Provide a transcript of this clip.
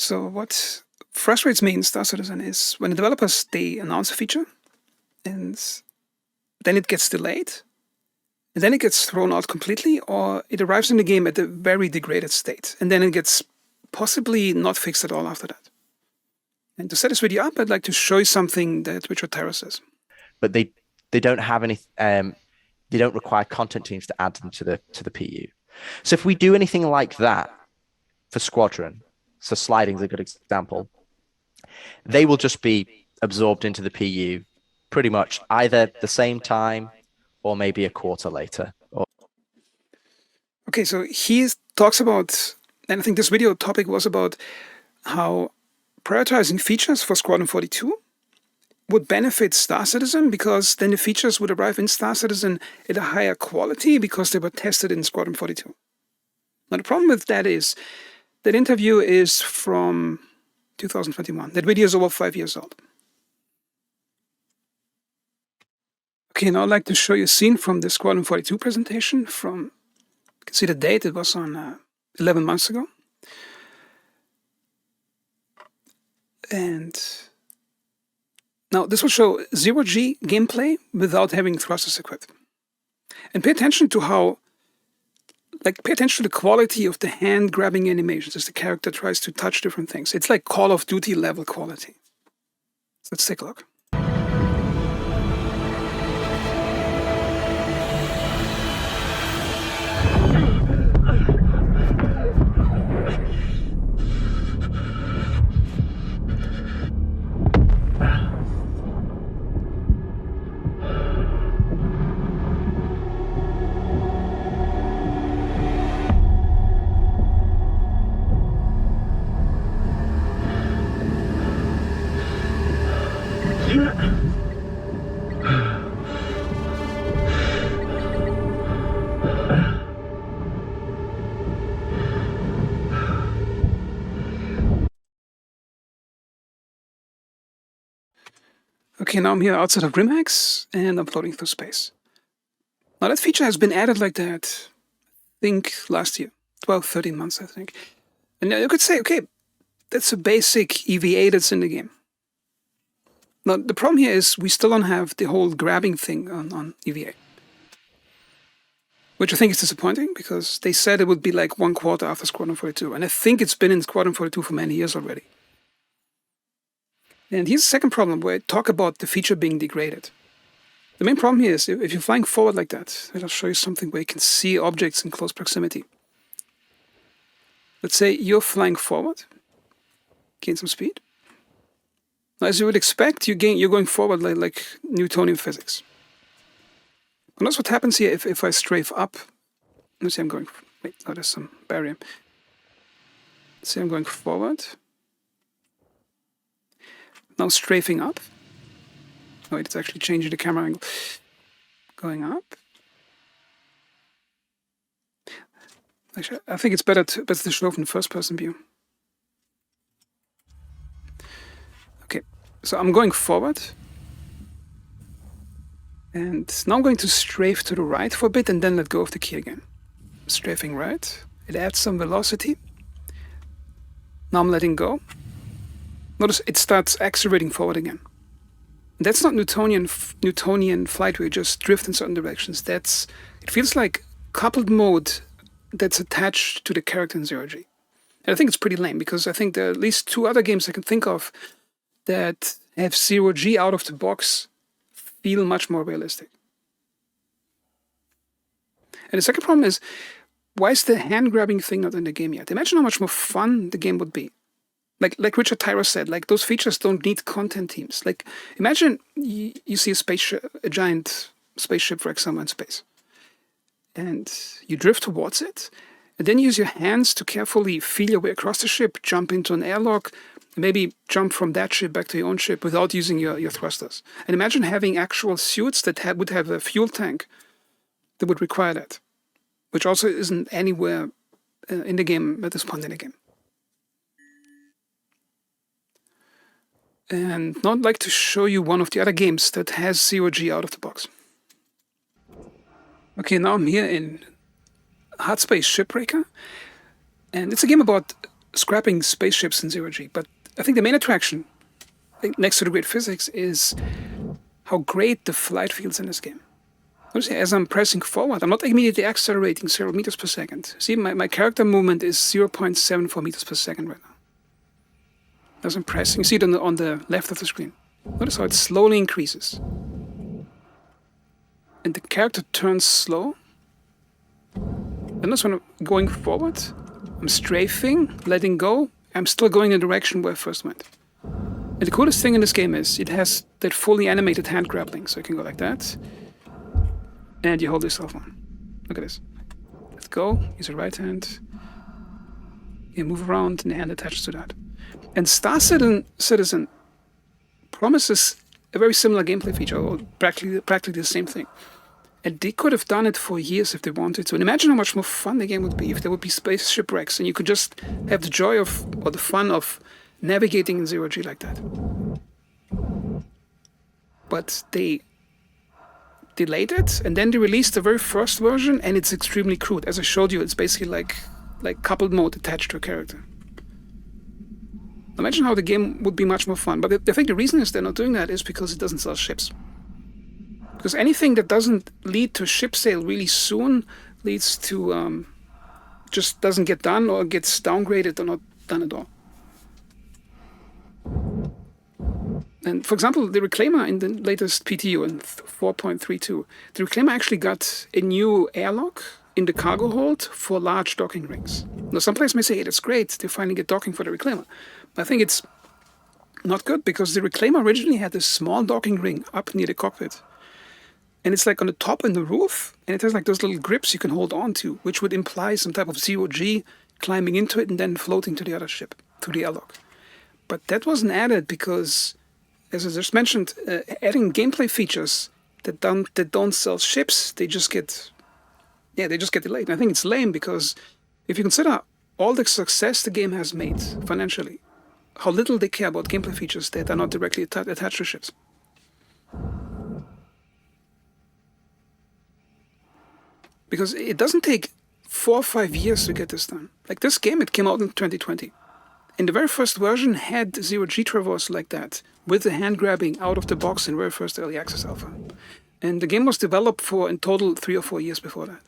So what frustrates me in Star Citizen is when the developers, they announce a feature and then it gets delayed and then it gets thrown out completely, or it arrives in the game at a very degraded state and then it gets possibly not fixed at all after that. And to set this video up, I'd like to show you something that Richard Tyra says. But they don't have any they don't require content teams to add them to the PU. So if we do anything like that for Squadron, so sliding is a good example, they will just be absorbed into the PU pretty much either the same time or maybe a quarter later. Okay, so he talks about, and I think this video topic was about how prioritizing features for Squadron 42 would benefit Star Citizen because then the features would arrive in Star Citizen at a higher quality because they were tested in Squadron 42. Now the problem with that is that interview is from 2021. That video is over 5 years old. Okay, now I'd like to show you a scene from the Squadron 42 presentation from, you can see the date, it was on 11 months ago. And now this will show zero-G gameplay without having thrusters equipped. And pay attention to how, pay attention to the quality of the hand-grabbing animations as the character tries to touch different things. It's like Call of Duty level quality. So let's take a look. Okay, now I'm here outside of Grimhex and I'm floating through space. Now that feature has been added like that, I think last year, 12, 13 months, I think. And you could say, okay, that's a basic EVA that's in the game. Now the problem here is we still don't have the whole grabbing thing on EVA. Which I think is disappointing because they said it would be like 1 quarter after Squadron 42. And I think it's been in Squadron 42 for many years already. And here's the second problem where I talk about the feature being degraded. The main problem here is if you're flying forward like that, I'll show you something where you can see objects in close proximity. Let's say you're flying forward, gain some speed. Now, as you would expect, you're going forward like Newtonian physics. And that's what happens here if I strafe up. Let's say I'm going, wait, oh, there's some barrier. Let's say I'm going forward. Now strafing up. Oh, wait, it's actually changing the camera angle. Going up. Actually, I think it's better to show from the first-person view. Okay, so I'm going forward. And now I'm going to strafe to the right for a bit and then let go of the key again. Strafing right. It adds some velocity. Now I'm letting go. Notice it starts accelerating forward again. That's not Newtonian flight where you just drift in certain directions. It feels like coupled mode that's attached to the character in zero-G. And I think it's pretty lame because I think there are at least 2 other games I can think of that have zero-G out of the box feel much more realistic. And the second problem is, why is the hand-grabbing thing not in the game yet? Imagine how much more fun the game would be. Like Richard Tyra said, those features don't need content teams. Imagine you see a giant spaceship, for example, in space. And you drift towards it, and then use your hands to carefully feel your way across the ship, jump into an airlock, and maybe jump from that ship back to your own ship without using your thrusters. And imagine having actual suits that would have a fuel tank that would require that, which also isn't anywhere in the game at this point in the game. And now I'd like to show you one of the other games that has zero-G out of the box. Okay, now I'm here in Hard Space Shipbreaker. And it's a game about scrapping spaceships in zero G. But I think the main attraction, next to the great physics, is how great the flight feels in this game. Notice as I'm pressing forward, I'm not immediately accelerating several meters per second. See, my character movement is 0.74 meters per second right now. As I'm pressing, you see it on the left of the screen. Notice how it slowly increases. And the character turns slow. And notice when I'm going forward, I'm strafing, letting go. I'm still going in the direction where I first went. And the coolest thing in this game is it has that fully animated hand grappling. So you can go like that. And you hold yourself on. Look at this. Let go. Use your right hand. You move around and the hand attaches to that. And Star Citizen promises a very similar gameplay feature, or practically the same thing. And they could have done it for years if they wanted to. And imagine how much more fun the game would be if there would be space shipwrecks and you could just have the joy of, or the fun of, navigating in zero G like that. But they delayed it, and then they released the very first version, and it's extremely crude. As I showed you, it's basically like coupled mode attached to a character. Imagine how the game would be much more fun. But I think the reason is they're not doing that is because it doesn't sell ships. Because anything that doesn't lead to ship sale really soon leads to just doesn't get done or gets downgraded or not done at all. And for example, the Reclaimer in the latest PTU in 4.32, the Reclaimer actually got a new airlock in the cargo hold for large docking rings. Now, some players may say, hey, that's great, they finally get docking for the Reclaimer. But I think it's not good because the Reclaimer originally had this small docking ring up near the cockpit. And it's like on the top and the roof, and it has like those little grips you can hold on to, which would imply some type of zero G climbing into it and then floating to the other ship, to the airlock. But that wasn't added because, as I just mentioned, adding gameplay features that don't sell ships, they just get delayed. And I think it's lame because if you consider all the success the game has made financially, how little they care about gameplay features that are not directly attached to ships. Because it doesn't take 4 or 5 years to get this done. Like this game, it came out in 2020. And the very first version had zero G traverse like that, with the hand grabbing out of the box in very first early access alpha. And the game was developed for in total 3 or 4 years before that.